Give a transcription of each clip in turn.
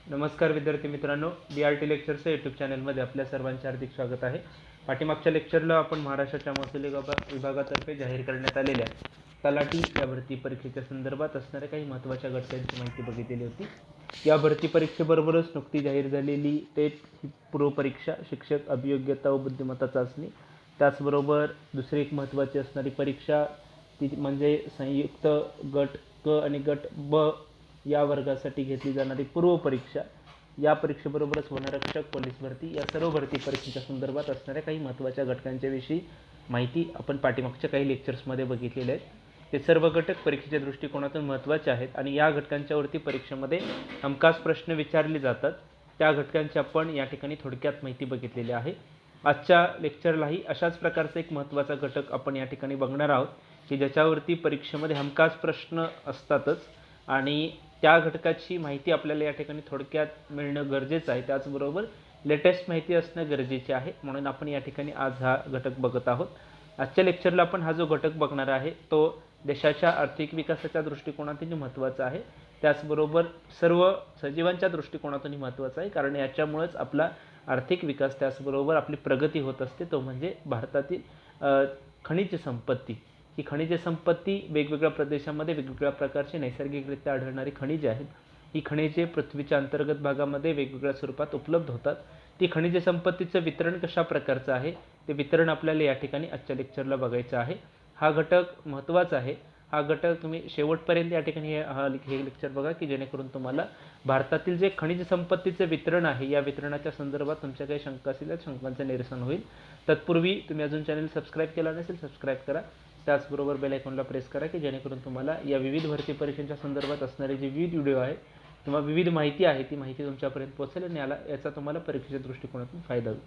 नमस्कार विद्यार्थी मित्रांनो, BRT लेक्चर्स यूट्यूब चॅनलमध्ये आपल्या सर्वांचे हार्दिक स्वागत आहे. पाठीमागच्या लेक्चरला आपण महाराष्ट्राच्या महसूल विभागातर्फे जाहीर करण्यात आलेल्या तलाठी या भरती परीक्षेच्या संदर्भात असणाऱ्या काही महत्त्वाच्या घटकांची माहिती बघितलेली होती. या भरती परीक्षेबरोबरच नुकती जाहीर झालेली टेट ही पूर्व परीक्षा, शिक्षक अभियोग्यता व बुद्धिमत्ता चाचणी, त्याचबरोबर दुसरी एक महत्त्वाची असणारी परीक्षा ती म्हणजे संयुक्त गट क आणि गट ब या वर्गासाठी घेतली जाणारी पूर्व परीक्षा, या परीक्षेबरोबरच वनरक्षक, पोलीस भरती या सर्व भरती परीक्षेच्या संदर्भात असणाऱ्या काही महत्त्वाच्या घटकांच्या विषयी माहिती आपण पाठीमागच्या काही लेक्चर्समध्ये बघितलेले आहेत. ते सर्व घटक परीक्षेच्या दृष्टिकोनातून महत्त्वाचे आहेत आणि या घटकांच्यावरती परीक्षेमध्ये हमखास प्रश्न विचारले जातात. त्या घटकांची आपण या ठिकाणी थोडक्यात माहिती बघितलेली आहे. आजच्या लेक्चरलाही अशाच प्रकारचा एक महत्त्वाचा घटक आपण या ठिकाणी बघणार आहोत की ज्याच्यावरती परीक्षेमध्ये हमखास प्रश्न असतातच आणि त्या घटकाची माहिती आपल्याला या ठिकाणी थोडक्यात मिळणं गरजेचं आहे. त्याचबरोबर लेटेस्ट माहिती असणं गरजेचे आहे, म्हणून आपण या ठिकाणी आज हा घटक बघत आहोत. आजच्या लेक्चरला आपण हा जो घटक बघणार आहे तो देशाच्या आर्थिक विकासाच्या दृष्टिकोनातून महत्त्वाचा आहे, त्याचबरोबर सर्व सजीवांच्या दृष्टिकोनातून महत्त्वाचा आहे, कारण याच्यामुळेच आपला आर्थिक विकास त्याचबरोबर आपली प्रगती होत असते. तो म्हणजे भारतातील खनिज संपत्ती. ही खनिज संपत्ती वेगवेगळ्या प्रदेशामध्ये वेगवेगळ्या प्रकारची नैसर्गिकरित्या आढळणारी खनिजे आहेत. ही खनिजे पृथ्वीच्या अंतर्गत भागामध्ये वेगवेगळ्या स्वरूपात उपलब्ध होतात. ती खनिज संपत्तीचं वितरण कशा प्रकारचं आहे ते वितरण आपल्याला या ठिकाणी आजच्या लेक्चरला बघायचं आहे. हा घटक महत्त्वाचा आहे. हा घटक तुम्ही शेवटपर्यंत या ठिकाणी हे लेक्चर बघा की जेणेकरून तुम्हाला भारतातील जे खनिज संपत्तीचे वितरण आहे या वितरणाच्या संदर्भात तुमच्या काही शंका असतील त्या शंकांचं निरसन होईल. तत्पूर्वी तुम्ही अजून चॅनल सबस्क्राईब केला नसेल सबस्क्राईब करा, त्याचबरोबर बेल आयकॉनला प्रेस करा की जेणेकरून तुम्हाला या विविध भरती परीक्षांच्या संदर्भात असणारे जे विविध व्हिडिओ आहे किंवा विविध माहिती आहे ती माहिती तुमच्यापर्यंत पोहोचेल आणि याचा तुम्हाला परीक्षेच्या दृष्टिकोनातून फायदा होईल.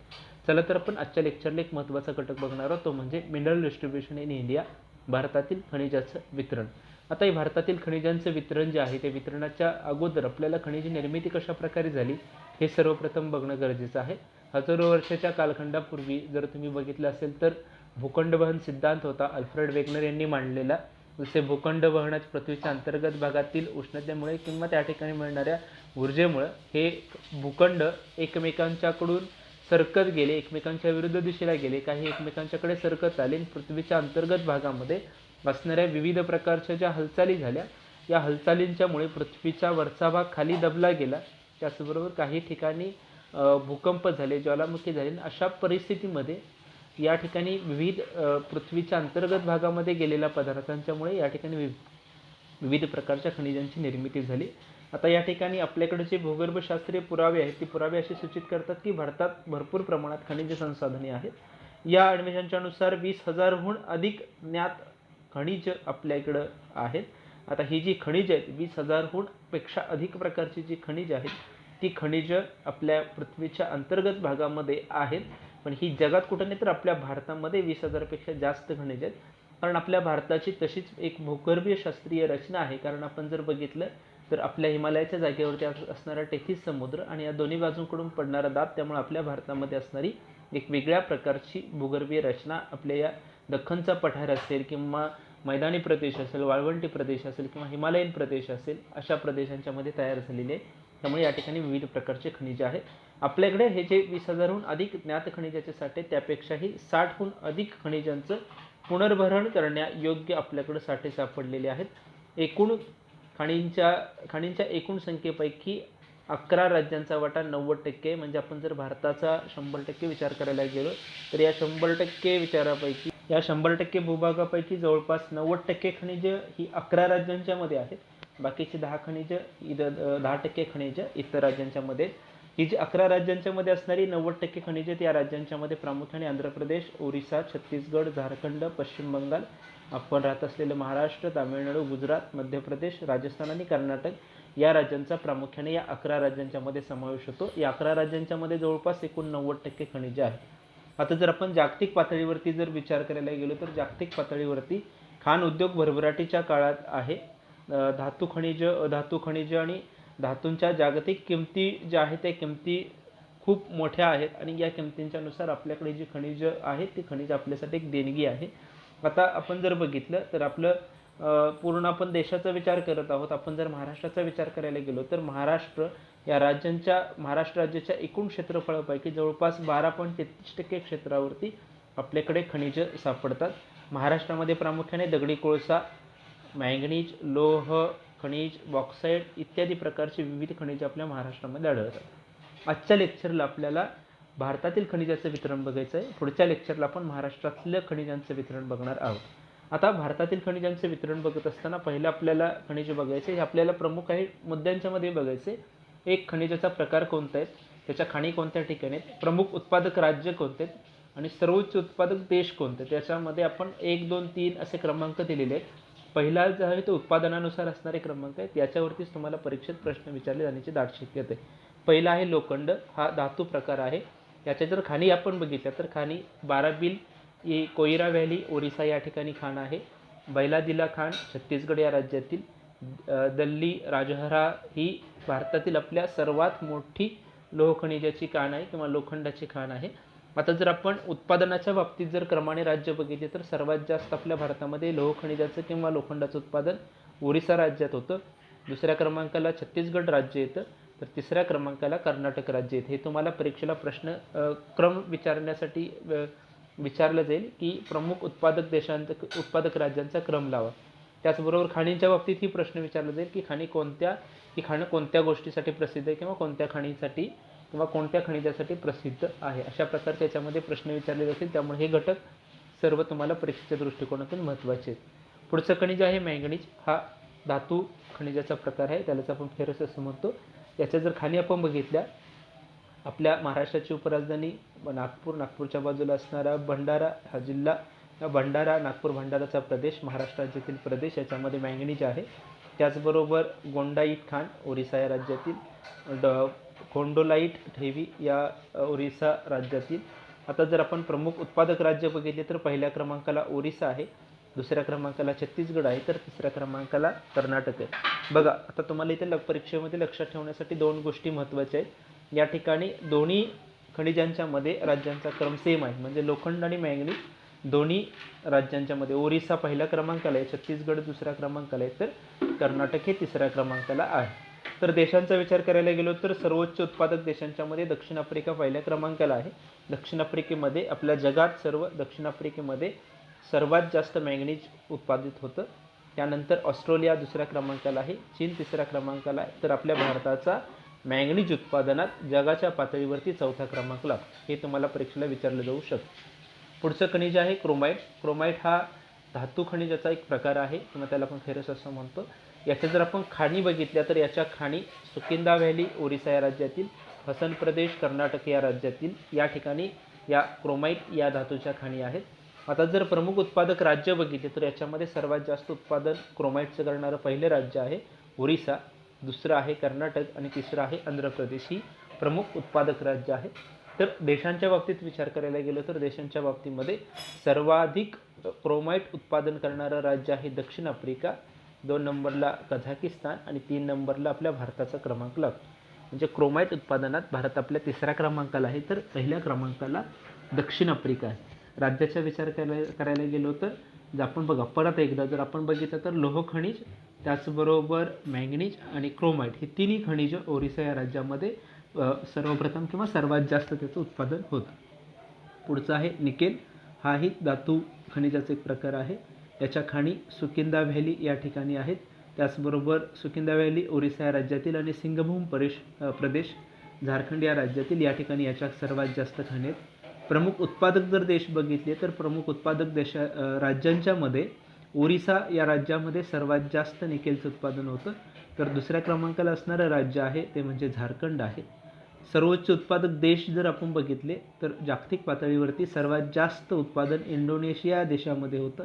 चला तर आपण आजच्या लेक्चरला एक महत्त्वाचा घटक बघणार आहोत, तो म्हणजे मिनरल डिस्ट्रीब्युशन इन इंडिया, भारतातील खनिजाचं वितरण. आता हे भारतातील खनिजांचं वितरण जे आहे ते वितरणाच्या अगोदर आपल्याला खनिज निर्मिती कशा प्रकारे झाली हे सर्वप्रथम बघणं गरजेचं आहे. हजारो वर्षाच्या कालखंडापूर्वी जर तुम्ही बघितलं असेल तर भूखंड वहन सिद्धांत होता अल्फ्रेड वेगनर यांनी मांडलेला. जसे भूखंड वहनाच्या पृथ्वीच्या अंतर्गत भागातील उष्णतेमुळे किंवा त्या ठिकाणी मिळणाऱ्या ऊर्जेमुळे हे भूखंड एकमेकांच्याकडून सरकत गेले, एकमेकांच्या विरुद्ध दिशेला गेले, काही एकमेकांच्याकडे सरकत आले. पृथ्वीच्या अंतर्गत भागामध्ये असणाऱ्या विविध प्रकारच्या ज्या हालचाली झाल्या या हालचालींच्यामुळे पृथ्वीचा वरचा भाग खाली दबला गेला. त्याचबरोबर काही ठिकाणी भूकंप झाले, ज्वालामुखी झाले. अशा परिस्थितीमध्ये या ठिकाणी विविध पृथ्वीच्या अंतर्गत भागामध्ये गेलेल्या पदार्थांच्यामुळे या ठिकाणी विविध प्रकारच्या खनिजांची निर्मिती झाली. आता या ठिकाणी आपल्याकडे जे भूगर्भशास्त्रीय पुरावे आहेत ते पुरावे असे सूचित करतात की भारतात भरपूर प्रमाणात खनिज संसाधने आहेत. या अन्वेषणांच्यानुसार 20,000हून अधिक ज्ञात खनिज आपल्याकडं आहेत. आता ही जी खनिज आहेत 20,000हून पेक्षा अधिक प्रकारची जी खनिज आहेत ती खनिज आपल्या पृथ्वीच्या अंतर्गत भागामध्ये आहेत, पण ही जगात कुठं नाही तर आपल्या भारतामध्ये 20,000पेक्षा जास्त खनिज आहेत. कारण आपल्या भारताची तशीच एक भूगर्भीय शास्त्रीय रचना आहे. कारण आपण जर बघितलं तर आपल्या हिमालयाच्या जागेवरती असणारा टेथिस समुद्र आणि या दोन्ही बाजूंकडून पडणारा दाब, त्यामुळे आपल्या भारतामध्ये असणारी एक वेगळ्या प्रकारची भूगर्भीय रचना आपल्या या दख्खनचा पठार असेल किंवा मैदानी प्रदेश असेल, वाळवंटी प्रदेश असेल किंवा हिमालयन प्रदेश असेल, अशा प्रदेशांच्यामध्ये तयार झालेली आहे. त्यामुळे या ठिकाणी विविध प्रकारचे खनिजे आहेत. आपल्याकडे हे जे 20,000हून अधिक ज्ञात खनिजाचे साठे त्यापेक्षाही 60हून अधिक खनिजांचं पुनर्भरण करण्यायोग्य आपल्याकडे साठे सापडलेले आहेत. एकूण खाणींच्या एकूण संख्येपैकी 11 राज्यांचा वाटा 90%. म्हणजे आपण जर भारताचा 100% विचार करायला गेलो तर या 100% विचारापैकी या 100% भूभागापैकी जवळपास 90% खनिज ही 11 राज्यांच्या मध्ये आहेत. बाकीची 10% खनिज इतर राज्यांच्या मध्ये. ही जी 11 राज्यांच्या मध्ये असणारी 90% खनिजे या राज्यांच्या मध्ये प्रामुख्याने आंध्र प्रदेश, ओरिसा, छत्तीसगड, झारखंड, पश्चिम बंगाल, आपण राहत असलेलं महाराष्ट्र, तामिळनाडू, गुजरात, मध्य प्रदेश, राजस्थान आणि कर्नाटक या राज्यांचा प्रामुख्याने या 11 राज्यांच्या मध्ये समावेश होतो. या 11 राज्यांच्या मध्ये जवळपास एकूण 90% खनिजे आहेत. आता जर आपण जागतिक पातळीवरती जर विचार करायला गेलो तर जागतिक पातळीवरती खाण उद्योग भरभराटीच्या काळात आहे. धातू खनिज आणि धातूंच्या जागतिक किमती ज्या आहेत त्या किमती खूप मोठ्या आहेत आणि या किमतींच्या नुसार आपल्याकडे जी खनिज आहेत ती खनिज आपल्यासाठी एक देणगी आहे. आता आपण जर बघितलं तर आपलं पूर्ण आपण देशाचा विचार करत आहोत. आपण जर महाराष्ट्राचा विचार करायला गेलो तर महाराष्ट्र महाराष्ट्र राज्याच्या एकूण क्षेत्रफळापैकी जवळपास 12.33% क्षेत्रावरती आपल्याकडे खनिजे सापडतात. महाराष्ट्रामध्ये प्रामुख्याने दगडी कोळसा, मॅंगनीज, लोह खनिज, बॉक्साईट इत्यादी प्रकारची विविध खनिजे आपल्या महाराष्ट्रामध्ये आढळतात. आजच्या लेक्चरला आपल्याला भारतातील खनिजाचं वितरण बघायचं आहे. पुढच्या लेक्चरला आपण महाराष्ट्रातल्या खनिजांचं वितरण बघणार आहोत. आता भारतातील खनिजांचं वितरण बघत असताना पहिलं आपल्याला खनिज बघायचे, हे आपल्याला प्रमुख काही मुद्द्यांच्या मध्ये बघायचे. एक, खनिजाचा प्रकार कोणता आहे, त्याच्या खाणी कोणत्या ठिकाणी आहेत, प्रमुख उत्पादक राज्य कोणते आहेत आणि सर्वोच्च उत्पादक देश कोणते. त्याच्यामध्ये आपण 1, 2, 3 असे क्रमांक दिलेले आहेत. पहिला जो आहे तो उत्पादनानुसार असणारे क्रमांक आहेत. याच्यावरतीच तुम्हाला परीक्षेत प्रश्न विचारले जाण्याची दाट शक्यता आहे. पहिला आहे लोखंड, हा धातू प्रकार आहे. याच्या जर खाणी आपण बघितल्या तर खाणी बाराबिल ही कोयरा व्हॅली ओरिसा या ठिकाणी खाण आहे. बैलादिला खाण छत्तीसगड या राज्यातील. दल्ली राजहरा ही भारतातील आपल्या सर्वात मोठी लोह खनिजाची खाण आहे किंवा लोखंडाची खाण आहे. आता जर आपण उत्पादनाच्या बाबतीत जर क्रमाने राज्य बघितले तर सर्वात जास्त आपल्या भारतामध्ये लोह खनिजाचं किंवा लोखंडाचं उत्पादन ओरिसा राज्यात होतं. दुसऱ्या क्रमांकाला छत्तीसगड राज्य येतं, तर तिसऱ्या क्रमांकाला कर्नाटक राज्य येते. हे तुम्हाला परीक्षेला प्रश्न क्रम विचारण्यासाठी विचारलं जाईल की प्रमुख उत्पादक राज्यांचा क्रम लावा. त्याचबरोबर खाणींच्या बाबतीत ही प्रश्न विचारला जाईल की खाणं कोणत्या गोष्टीसाठी प्रसिद्ध आहे किंवा कोणत्या खाणीसाठी किंवा कोणत्या खनिजासाठी प्रसिद्ध आहे. अशा प्रकारचे याच्यामध्ये प्रश्न विचारले जातील. त्यामुळे हे घटक सर्व तुम्हाला परीक्षेच्या दृष्टिकोनातून महत्त्वाचे आहेत. पुढचं खनिज आहे मॅंगनीज. हा धातू खनिजाचा प्रकार आहे, त्यालाच आपण फेरस असं म्हणतो. याच्या जर खाणी आपण बघितल्या, आपल्या महाराष्ट्राची उपराजधानी नागपूरच्या बाजूला असणारा भंडारा हा जिल्हा, भंडारा नागपूर-भंडाराचा प्रदेश महाराष्ट्र राज्यातील प्रदेश, याच्यामध्ये मॅंगनीज आहे. त्याचबरोबर गोंडाईट खाण ओरिसा या राज्यातील, खोंडोलाईट ठेवी या ओरिसा राज्यातील. आता जर आपण प्रमुख उत्पादक राज्य बघितले तर पहिल्या क्रमांकाला ओरिसा आहे, दुसऱ्या क्रमांकाला छत्तीसगड आहे, तर तिसऱ्या क्रमांकाला कर्नाटक आहे. बघा, आता तुम्हाला इथे परीक्षेमध्ये लक्षात ठेवण्यासाठी 2 गोष्टी महत्त्वाच्या आहेत. या ठिकाणी दोन्ही खनिजांच्या मध्ये राज्यांचा क्रम सेम आहे, म्हणजे लोखंड आणि मॅंगनीज दोन्ही राज्यांच्या मध्ये ओरिसा पहिल्या क्रमांकाला आहे, छत्तीसगड दुसऱ्या क्रमांकाला आहे, तर कर्नाटक हे तिसऱ्या क्रमांकाला आहे. तर देशांचा विचार करायला गेलो तर सर्वोच्च उत्पादक देशांच्या मध्ये दक्षिण आफ्रिका पहिल्या क्रमांकाला आहे. दक्षिण आफ्रिकेमध्ये आपल्या जगात दक्षिण आफ्रिकेमध्ये सर्वात जास्त मॅंगनीज उत्पादित होतं. त्यानंतर ऑस्ट्रेलिया दुसऱ्या क्रमांकाला आहे, चीन तिसऱ्या क्रमांकाला आहे, तर आपल्या भारताचा मॅंगनीज उत्पादनात जगाच्या पातळीवरती 4था क्रमांक लागतो. हे तुम्हाला परीक्षेला विचारलं जाऊ शकतं. पुढचं खनिज आहे क्रोमाईट. क्रोमाईट हा धातू खनिजाचा एक प्रकार आहे किंवा त्याला आपण फेरस असं म्हणतो. याच्या जर आपण खाणी बघितल्या तर याच्या खाणी सुकिंदा व्हॅली ओरिसा या राज्यातील, हसन प्रदेश कर्नाटक या राज्यातील या ठिकाणी या क्रोमाईट या धातूच्या खाणी आहेत. आता जर प्रमुख उत्पादक राज्य बघितले तर याच्यामध्ये सर्वात जास्त उत्पादन क्रोमाईटचं करणारं पहिलं राज्य आहे ओरिसा, दुसरं आहे कर्नाटक आणि तिसरं आहे आंध्र प्रदेश. ही प्रमुख उत्पादक राज्य आहे. तर देशांच्या बाबतीत विचार करायला गेलो तर देशांच्या बाबतीमध्ये सर्वाधिक क्रोमाईट उत्पादन करणारं राज्य आहे दक्षिण आफ्रिका, 2 नंबरला कझाकिस्तान आणि 3 नंबरला आपल्या भारताचा क्रमांक लागतो. म्हणजे क्रोमाईट उत्पादनात भारत आपल्या 3ऱ्या क्रमांकाला आहे, तर पहिल्या क्रमांकाला दक्षिण आफ्रिका आहे. राज्याचा विचार करायला गेलो तर आपण बघा परत एकदा जर आपण बघितलं तर लोह खनिज, त्याचबरोबर मॅंगनीज आणि क्रोमाईट ही तिन्ही खनिज ओरिसा या राज्यामध्ये सर्वप्रथम किंवा सर्वात जास्त त्याचं उत्पादन होतं. पुढचं आहे निकेल. हाही धातू खनिजाचा एक प्रकार आहे. याच्या खाणी सुकिंदा व्हॅली या ठिकाणी आहेत. त्याचबरोबर सुकिंदा व्हॅली ओरिसा या राज्यातील आणि सिंगभूम प्रदेश झारखंड या राज्यातील या ठिकाणी याच्या सर्वात जास्त खाणी आहेत. प्रमुख उत्पादक जर देश बघितले तर प्रमुख उत्पादक राज्यांच्या मध्ये ओरिसा या राज्यामध्ये सर्वात जास्त निकेलचं उत्पादन होतं, तर दुसऱ्या क्रमांकाला असणारं राज्य आहे ते म्हणजे झारखंड आहे. सर्वोच्च उत्पादक देश जर आपण बघितले तर जागतिक पातळीवरती सर्वात जास्त उत्पादन इंडोनेशिया देशामध्ये होतं,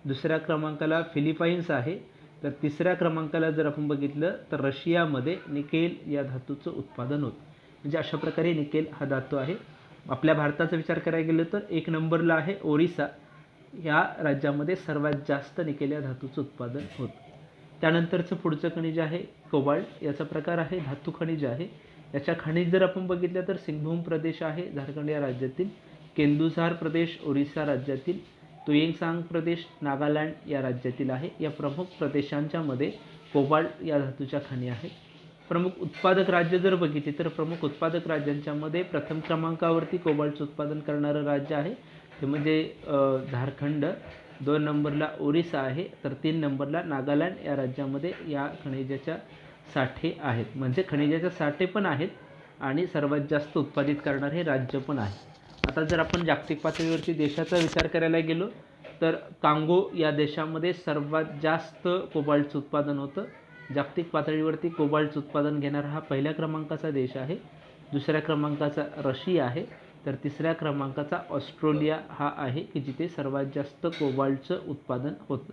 दुसऱ्या क्रमांकाला फिलिपाईन्स आहे, तर तिसऱ्या क्रमांकाला जर आपण बघितलं तर रशियामध्ये निकेल या धातूचं उत्पादन होतं. म्हणजे अशा प्रकारे निकेल हा धातू आहे. आपल्या भारताचा विचार करायला गेलं तर 1 नंबरला आहे ओरिसा, या राज्यामध्ये सर्वात जास्त निकेल या धातूचं उत्पादन होतं. त्यानंतरचं पुढचं खनिज आहे कोबाल्ट. याचा प्रकार आहे धातू खनिज आहे. याच्या खाणीत जर आपण बघितलं तर सिंगभूम प्रदेश आहे झारखंड या राज्यातील, केंदुझार प्रदेश ओरिसा राज्यातील, तुयेंगसांग प्रदेश नागालँड या राज्यातील आहे. या प्रमुख प्रदेशांच्या मध्ये कोबाल्ट या धातूच्या खाणी आहेत. प्रमुख उत्पादक राज्य जर बघितले तर प्रमुख उत्पादक राज्यांच्या मध्ये प्रथम क्रमांकावरती कोबाल्टचं उत्पादन करणारं राज्य आहे ते म्हणजे झारखंड. 2 नंबरला ओरिसा आहे, तर 3 नंबरला नागालँड या राज्यामध्ये या खनिजाच्या साठे आहेत. म्हणजे खनिजाच्या साठे पण आहेत आणि सर्वात जास्त उत्पादित करणारे हे राज्य पण आहे. आता जर आपण जागतिक पातळीवरती देशाचा विचार करायला गेलो तर कांगो या देशामध्ये सर्वात जास्त कोबाल्टचं उत्पादन होतं. जागतिक पातळीवरती कोबाल्टचं उत्पादन घेणारा हा पहिल्या क्रमांकाचा देश आहे. दुसऱ्या क्रमांकाचा रशिया आहे, तर तिसऱ्या क्रमांकाचा ऑस्ट्रेलिया हा आहे की जिथे सर्वात जास्त कोबाल्टचं उत्पादन होतं.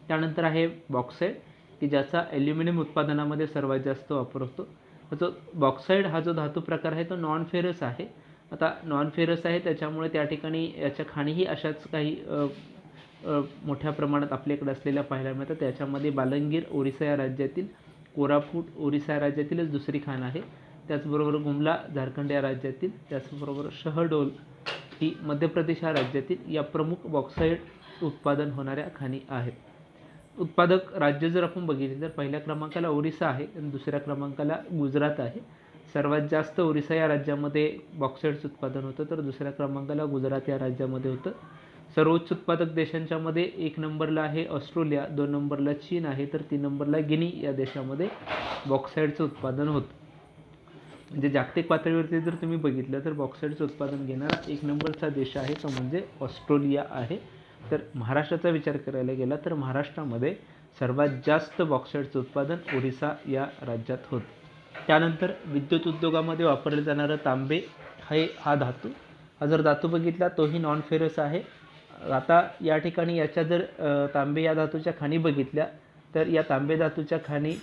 त्यानंतर आहे बॉक्साईट की ज्याचा ॲल्युमिनियम उत्पादनामध्ये सर्वात जास्त वापर होतो. जो बॉक्साईड हा जो धातू प्रकार आहे तो नॉन फेरस आहे. आता नॉन फेरस आहे त्याच्यामुळे त्या ठिकाणी याच्या खाणीही अशाच काही मोठ्या प्रमाणात आपल्याकडे असलेल्या पाहायला मिळतात. त्याच्यामध्ये बालंगीर ओरिसा या राज्यातील, कोरापूट ओरिसा या राज्यातीलच दुसरी खाण आहे. त्याचबरोबर गुमला झारखंड या राज्यातील, त्याचबरोबर शहडोल ही मध्य प्रदेश या राज्यातील या प्रमुख बॉक्साईट उत्पादन होणाऱ्या खाणी आहेत. उत्पादक राज्य जर आपण बघितले तर पहिल्या क्रमांकाला ओरिसा आहे आणि दुसऱ्या क्रमांकाला गुजरात आहे. सर्वात जास्त ओरिसा या राज्यामध्ये बॉक्साईटचं उत्पादन होतं, तर दुसऱ्या क्रमांकाला गुजरात या राज्यामध्ये होतं. सर्वोच्च उत्पादक देशांच्या मध्ये 1 नंबरला आहे ऑस्ट्रेलिया, 2 नंबरला चीन आहे, तर 3 नंबरला गिनी या देशामध्ये बॉक्साईटचं उत्पादन होतं. म्हणजे जागतिक पातळीवरती जर तुम्ही बघितलं तर बॉक्साईटचं उत्पादन घेणारा 1 नंबरचा देश आहे तो म्हणजे ऑस्ट्रेलिया आहे. तर महाराष्ट्राचा विचार करायला गेला तर महाराष्ट्रामध्ये सर्वात जास्त बॉक्साईटचं उत्पादन ओरिसा या राज्यात होतं. त्यानंतर विद्युत उद्योगामध्ये वापरले जाणारं तांबे हा धातू, हा जर धातू बघितला तोही नॉन फेरस आहे. आता या ठिकाणी याच्या जर तांबे या धातूच्या खाणी बघितल्या तर या तांबे धातूच्या खाणी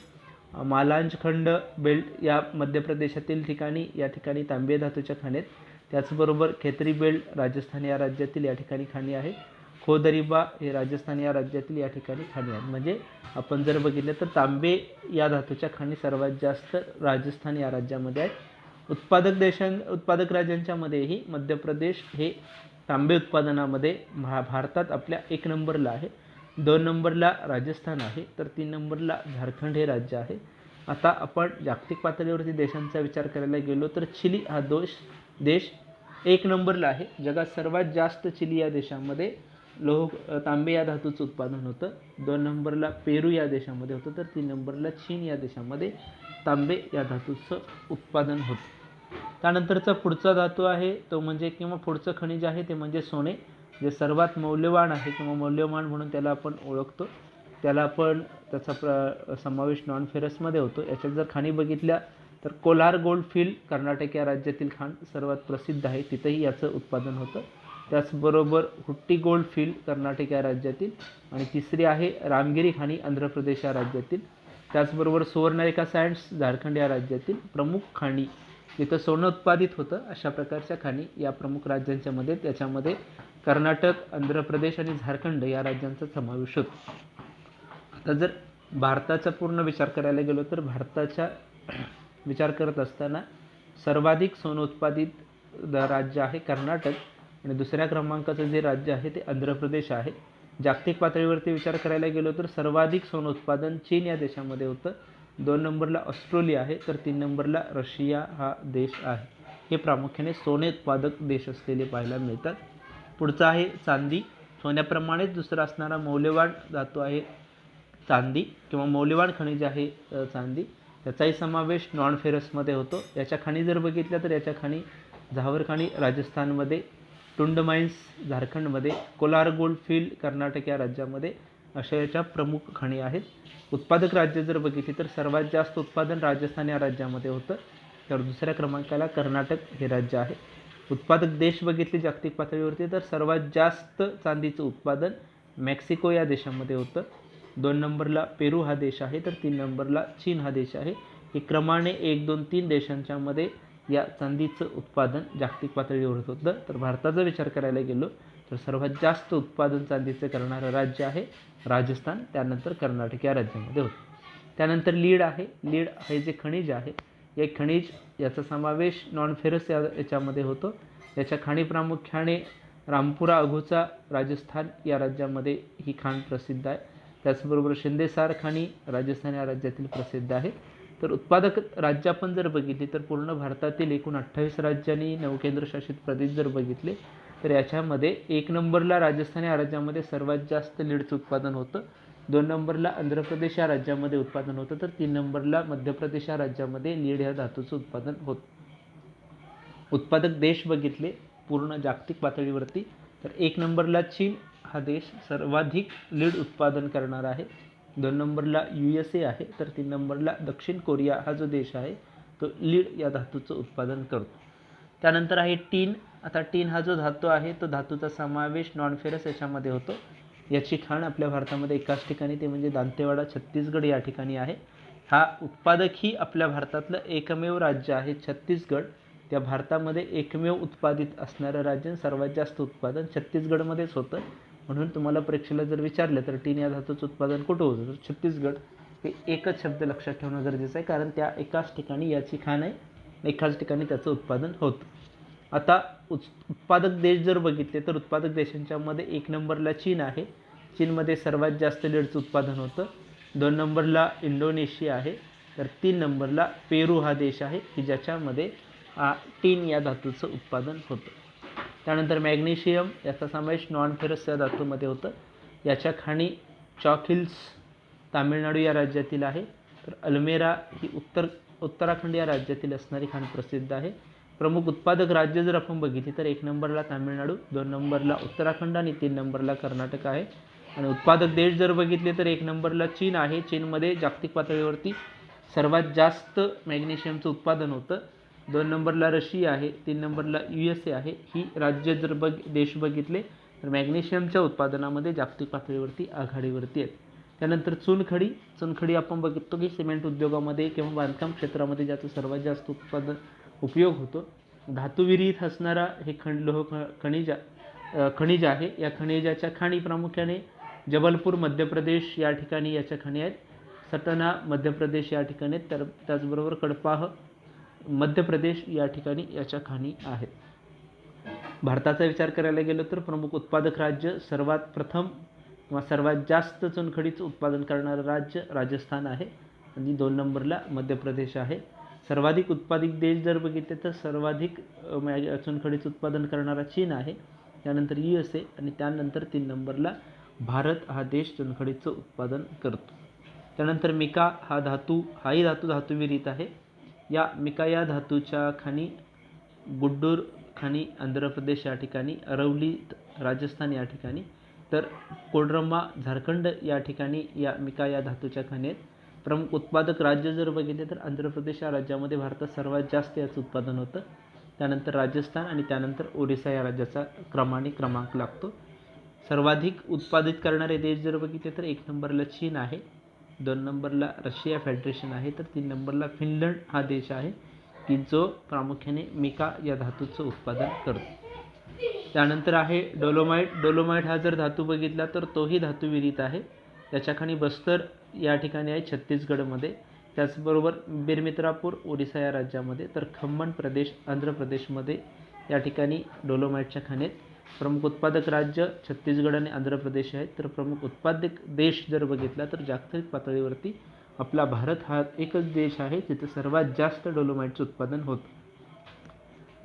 मालांजखंड बेल्ट या मध्य प्रदेशातील ठिकाणी या ठिकाणी तांबे धातूच्या खाणी आहेत. त्याचबरोबर खेतरी बेल्ट राजस्थान या राज्यातील या ठिकाणी खाणी आहे. खोदरीबा हे राजस्थान या राज्यातील या ठिकाणी खाणी आहेत. म्हणजे आपण जर बघितलं तर तांबे या धातूच्या खाणी सर्वात जास्त राजस्थान या राज्यामध्ये आहेत. उत्पादक राज्यांच्या मध्येही मध्य प्रदेश हे तांबे उत्पादनामध्ये भारतात आपल्या 1 नंबरला आहे. 2 नंबरला राजस्थान आहे, तर 3 नंबरला झारखंड हे राज्य आहे. आता आपण जागतिक पातळीवरती देशांचा विचार करायला गेलो तर चिली हा देश 1 नंबरला आहे. जगात सर्वात जास्त चिली या देशामध्ये तांबे या धातूचं उत्पादन होतं. 2 नंबरला पेरू या देशामध्ये होतं, तर 3 नंबरला चीन या देशामध्ये तांबे या धातूचं उत्पादन होतं. त्यानंतरचा पुढचा धातू आहे तो म्हणजे किंवा पुढचं खनिज आहे ते म्हणजे सोने, जे सर्वात मौल्यवान आहे किंवा मौल्यवान म्हणून त्याला आपण ओळखतो. त्याचा समावेश नॉन फेरसमध्ये होतो. याच्यात जर खाणी बघितल्या तर कोलार गोल्ड फील्ड कर्नाटक या राज्यातील खाण सर्वात प्रसिद्ध आहे, तिथंही याचं उत्पादन होतं. त्याचबरोबर हुट्टी गोल्ड फील्ड कर्नाटक या राज्यातील, आणि तिसरी आहे रामगिरी खाणी आंध्र प्रदेश या राज्यातील. त्याचबरोबर सुवर्णरेखा सँड्स झारखंड या राज्यातील प्रमुख खाणी, जिथं सोनं उत्पादित होतं अशा प्रकारच्या खाणी या प्रमुख राज्यांच्या मध्ये, त्याच्यामध्ये कर्नाटक, आंध्र प्रदेश आणि झारखंड या राज्यांचा समावेश होतो. आता जर भारताचा पूर्ण विचार करायला गेलो तर भारताचा विचार करत असताना सर्वाधिक सोनं उत्पादित राज्य आहे कर्नाटक आणि दुसऱ्या क्रमांकाचं जे राज्य आहे ते आंध्र प्रदेश आहे. जागतिक पातळीवरती विचार करायला गेलो तर सर्वाधिक सोनं उत्पादन चीन या देशामध्ये होतं. 2 नंबरला ऑस्ट्रेलिया आहे, तर 3 नंबरला रशिया हा देश आहे. हे प्रामुख्याने सोने उत्पादक देश असलेले पाहायला मिळतात. पुढचा आहे चांदी. सोन्याप्रमाणेच दुसरा असणारा मौल्यवान धातू आहे चांदी किंवा मौल्यवान खनिज आहे चांदी. त्याचाही समावेश नॉन फेरसमध्ये होतो. याच्या खाणी जर बघितल्या तर याच्या खाणी झावर खाणी राजस्थानमध्ये, टुंड माइन्स झारखंडमध्ये, कोलार गोल्ड फील्ड कर्नाटक या राज्यामध्ये अशा याच्या प्रमुख खाणी आहेत. उत्पादक राज्य जर बघितली तर सर्वात जास्त उत्पादन राजस्थान या राज्यामध्ये होतं, तर दुसऱ्या क्रमांकाला कर्नाटक हे राज्य आहे. उत्पादक देश बघितले जागतिक पातळीवरती तर सर्वात जास्त चांदीचं उत्पादन मेक्सिको या देशामध्ये होतं. 2 नंबरला पेरू हा देश आहे, तर 3 नंबरला चीन हा देश आहे. हे क्रमाने 1, 2, 3 देशांच्या मध्ये या चांदीचं उत्पादन जागतिक पातळीवर होतं. तर भारताचा विचार करायला गेलो तर सर्वात जास्त उत्पादन चांदीचं करणारं राज्य आहे राजस्थान, त्यानंतर कर्नाटक या राज्यामध्ये होतं. त्यानंतर लीड आहे. लीड हे जे खनिज आहे, हे खनिज याचा समावेश नॉन फेरस याच्यामध्ये होतो. याच्या खाणी प्रामुख्याने रामपुरा अघोचा राजस्थान या राज्यामध्ये ही खाण प्रसिद्ध आहे. त्याचबरोबर शिंदेसार खाणी राजस्थान या राज्यातील प्रसिद्ध आहे. तर उत्पादक राज्य आपण जर बघितली तर पूर्ण भारतातील एकूण 28 राज्यांनी 9 केंद्रशासित प्रदेश जर बघितले तर याच्यामध्ये 1 नंबरला राजस्थान या राज्यामध्ये सर्वात जास्त लीडचं उत्पादन होतं. 2 नंबरला आंध्र प्रदेश या राज्यामध्ये उत्पादन होतं. तर 3 नंबरला मध्य प्रदेश या राज्यामध्ये लीड ह्या धातूचं उत्पादन होतं. उत्पादक देश बघितले पूर्ण जागतिक पातळीवरती तर 1 नंबरला चीन हा देश सर्वाधिक लीड उत्पादन करणार आहे. 2 नंबरला USA आहे. तर 3 नंबरला दक्षिण कोरिया हा जो देश आहे तो लीड या धातूचं उत्पादन करतो. त्यानंतर आहे टीन. आता टीन हा जो धातू आहे तो धातूचा समावेश नॉन फेरस याच्यामध्ये होतो. याची खाण आपल्या भारतामध्ये एकाच ठिकाणी ते म्हणजे दांतेवाडा छत्तीसगड या ठिकाणी आहे. हा उत्पादकही आपल्या भारतातलं एकमेव राज्य आहे छत्तीसगड. त्या भारतामध्ये एकमेव उत्पादित असणारं राज्य सर्वात जास्त उत्पादन छत्तीसगडमध्येच होतं. म्हणून तुम्हाला परीक्षेला जर विचारलं तर टीन या धातूचं उत्पादन कुठं होतं तर छत्तीसगड. हे एकच शब्द लक्षात ठेवणं गरजेचं आहे कारण त्या एकाच ठिकाणी याची खाण आहे, एकाच ठिकाणी त्याचं उत्पादन होतं. आता उत्पादक देश जर बघितले तर उत्पादक देशांच्यामध्ये 1 नंबरला चीन आहे. चीनमध्ये सर्वात जास्त लीडचं उत्पादन होतं. 2 नंबरला इंडोनेशिया आहे. तर 3 नंबरला पेरू हा देश आहे की ज्याच्यामध्ये टीन या धातूचं उत्पादन होतं. त्यानंतर मॅग्नेशियम याचा समावेश नॉन फेरस या धातूमध्ये होतं. याच्या खाणी चॉक हिल्स तामिळनाडू या राज्यातील आहे. तर अल्मेरा ही उत्तराखंड या राज्यातील असणारी खाण प्रसिद्ध आहे. प्रमुख उत्पादक राज्य जर आपण बघितली तर 1 नंबरला तामिळनाडू, 2 नंबरला उत्तराखंड आणि 3 नंबरला कर्नाटक आहे. आणि उत्पादक देश जर बघितले तर 1 नंबरला चीन आहे. चीनमध्ये जागतिक पातळीवरती सर्वात जास्त मॅग्नेशियमचं उत्पादन होतं. 2 नंबरला रशिया आहे. 3 नंबरला USA आहे. ही राज्य जर देश बघितले तर मॅग्नेशियमच्या उत्पादनामध्ये जागतिक पातळीवरती आघाडीवरती आहेत. त्यानंतर चुनखडी आपण बघतो की सिमेंट उद्योगामध्ये किंवा बांधकाम क्षेत्रामध्ये ज्याचं सर्वात जास्त उपयोग होतो. धातुविरहित असणारा हे लोह खनिज आहे. या खनिजाच्या खाणी प्रामुख्याने जबलपूर मध्य प्रदेश या ठिकाणी याच्या खाणी आहेत. सटना मध्य प्रदेश या ठिकाणी आहेत. तर त्याचबरोबर कडपाह मध्य प्रदेश या ठिकाणी याच्या खाणी आहेत. भारताचा विचार करायला गेलो तर प्रमुख उत्पादक राज्य सर्वात प्रथम किंवा सर्वात जास्त चुनखडीचं उत्पादन करणारं राज्य राजस्थान आहे आणि 2 नंबरला मध्य प्रदेश आहे. सर्वाधिक उत्पादित देश जर बघितले तर सर्वाधिक चुनखडीचं उत्पादन करणारा चीन आहे. त्यानंतर USA आणि त्यानंतर 3 नंबरला भारत हा देश चुनखडीचं उत्पादन करतो. त्यानंतर मिका हाही धातुविरहित आहे. या मिका या धातूच्या खाणी गुड्डूर खाणी आंध्र प्रदेश या ठिकाणी, अरवली राजस्थान या ठिकाणी, तर कोडरम्मा झारखंड या ठिकाणी या मिका या धातूच्या खाणी आहेत. प्रमुख उत्पादक राज्य जर बघितले तर आंध्र प्रदेश या राज्यामध्ये भारतात सर्वात जास्त याचं उत्पादन होतं. त्यानंतर राजस्थान आणि त्यानंतर ओरिसा या राज्याचा क्रमांक लागतो. सर्वाधिक उत्पादित करणारे देश जर बघितले तर 1 नंबरला चीन आहे. 2 नंबरला रशिया फेडरेशन आहे. तर 3 नंबरला फिनलंड हा देश आहे की जो प्रामुख्याने मिका या धातूचं उत्पादन करतो. त्यानंतर आहे डोलोमाइट हा जर धातू बघितला तर तोही धातुविरहित आहे. त्याच्या खाणी बस्तर या ठिकाणी आहे छत्तीसगडमध्ये. त्याचबरोबर बिरमित्रापूर ओरिसा या राज्यामध्ये, तर खम्मन प्रदेश आंध्र प्रदेशमध्ये या ठिकाणी डोलोमाइटच्या खाणी आहेत. प्रमुख उत्पादक राज्य छत्तीसगड आणि आंध्र प्रदेश आहेत. तर प्रमुख उत्पादक देश जर बघितला तर जागतिक पातळीवरती आपला भारत हा एकच देश आहे जिथे सर्वात जास्त डोलोमाइटचं उत्पादन होतं.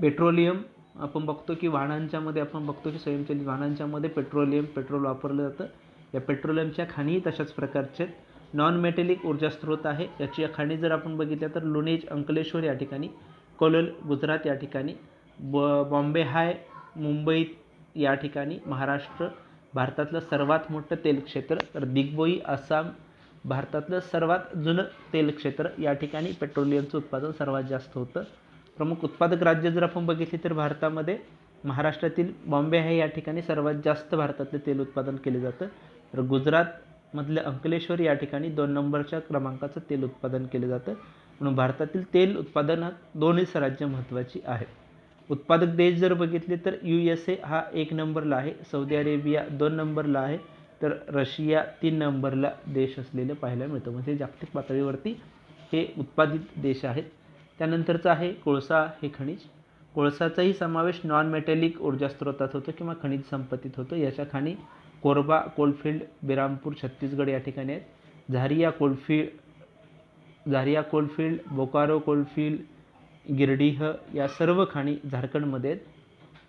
पेट्रोलियम आपण बघतो की वाहनांच्यामध्ये आपण बघतो की स्वयंचलित वाहनांच्यामध्ये पेट्रोल वापरलं जातं. या पेट्रोलियमच्या खाणीही तशाच प्रकारचे नॉन मेटेलिक ऊर्जा स्रोत आहे. याची खाणी जर आपण बघितल्या तर लुणेज अंकलेश्वर या ठिकाणी, कोलल गुजरात या ठिकाणी, बॉम्बे हाय मुंबईत या ठिकाणी, महाराष्ट्र भारतातलं सर्वात मोठं तेल क्षेत्र, तर दिग्बोई आसाम भारतातलं सर्वात जुनं तेल क्षेत्र, या ठिकाणी पेट्रोलियमचं उत्पादन सर्वात जास्त होतं. प्रमुख उत्पादक राज्य जर आपण बघितले तर भारतामध्ये महाराष्ट्रातील बॉम्बे आहे या ठिकाणी सर्वात जास्त भारतातले तेल उत्पादन केले जातं. तर गुजरातमधलं अंकलेश्वर या ठिकाणी 2 नंबरच्या क्रमांकाचं तेल उत्पादन केलं जातं. म्हणून भारतातील तेल उत्पादनात दोन्हीच राज्य महत्त्वाची आहेत. उत्पादक देश जर बघितले तर USA हा 1 नंबरला आहे, सौदी अरेबिया 2 नंबरला आहे, तर रशिया 3 नंबरला देश असलेलं पाहायला मिळतं. म्हणजे जागतिक पातळीवरती हे उत्पादित देश आहेत. त्यानंतरचं आहे कोळसा हे खनिज. कोळसाचाही समावेश नॉन मेटॅलिक ऊर्जा स्रोतात होतो किंवा खनिज संपत्तीत होतो. याच्या खाणी कोरबा कोलफिल्ड, बिरामपूर, छत्तीसगड या ठिकाणी आहेत. झारिया कोलफिल्ड, बोकारो कोलफिल्ड, गिरडीह या सर्व खाणी झारखंडमध्ये आहेत.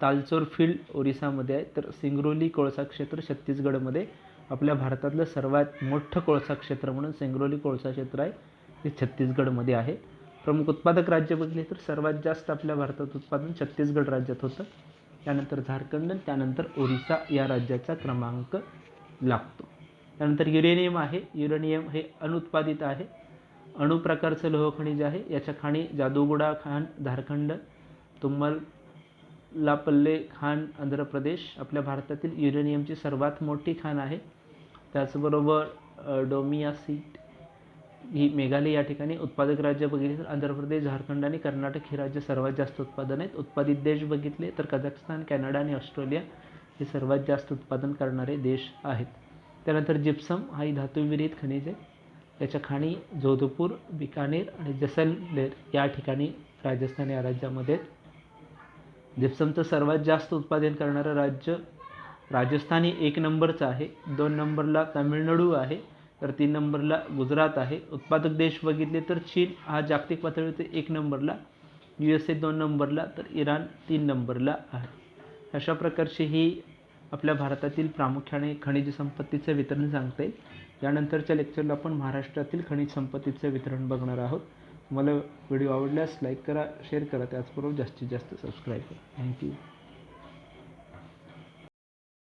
तालचोर फील्ड ओरिसामध्ये आहे. तर सिंगरोली कोळसा क्षेत्र छत्तीसगडमध्ये आपल्या भारतातलं सर्वात मोठं कोळसा क्षेत्र म्हणून सिंगरोली कोळसा क्षेत्र आहे, ते छत्तीसगडमध्ये आहे. प्रमुख उत्पादक राज्य बघितले तर सर्वात जास्त आपल्या भारतात उत्पादन छत्तीसगड राज्यात होतं, त्यानंतर झारखंड, त्यानंतर ओरिसा या राज्याचा क्रमांक लागतो. त्यानंतर युरेनियम आहे. युरेनियम हे अनुत्पादित आहे. अणु प्रकारचं लोह खनिज आहे. याच्या खाणी जादूगोडा खान झारखंड, तुम्मलापल्ले खान आंध्र प्रदेश आपल्या भारतातील युरेनियमची सर्वात मोठी खाण आहे. त्याचबरोबर डोमियासीट ही मेघालय या ठिकाणी. उत्पादक राज्य बघितले तर आंध्र प्रदेश, झारखंड आणि कर्नाटक ही राज्य सर्वात जास्त उत्पादन आहेत. उत्पादित देश बघितले तर कझाकस्तान, कॅनडा आणि ऑस्ट्रेलिया हे सर्वात जास्त उत्पादन करणारे देश आहेत. त्यानंतर जिप्सम ही धातुविरहित खनिज आहे. याच्या खाणी जोधपूर, बिकानेर आणि जैसलमेर या ठिकाणी राजस्थान या राज्यामध्ये. जिप्समचं सर्वात जास्त उत्पादन करणारं राज्य राजस्थान हे 1 नंबरचं आहे. 2 नंबरला तामिळनाडू आहे, तर 3 नंबरला गुजरात आहे. उत्पादक देश बघितले तर चीन हा जागतिक पातळीवर 1 नंबरला, USA 2 नंबरला, तर इराण 3 नंबरला आहे. अशा प्रकारची ही आपल्या भारतातील प्रामुख्याने खनिज संपत्तीचं वितरण सांगता येईल. यानंतरच्या लेक्चरला आपण महाराष्ट्रातील खनिज संपत्तीचं वितरण बघणार आहोत. तुम्हाला व्हिडिओ आवडल्यास लाईक करा, शेअर करा, त्याचबरोबर जास्तीत जास्त सबस्क्राईब करा. थँक्यू.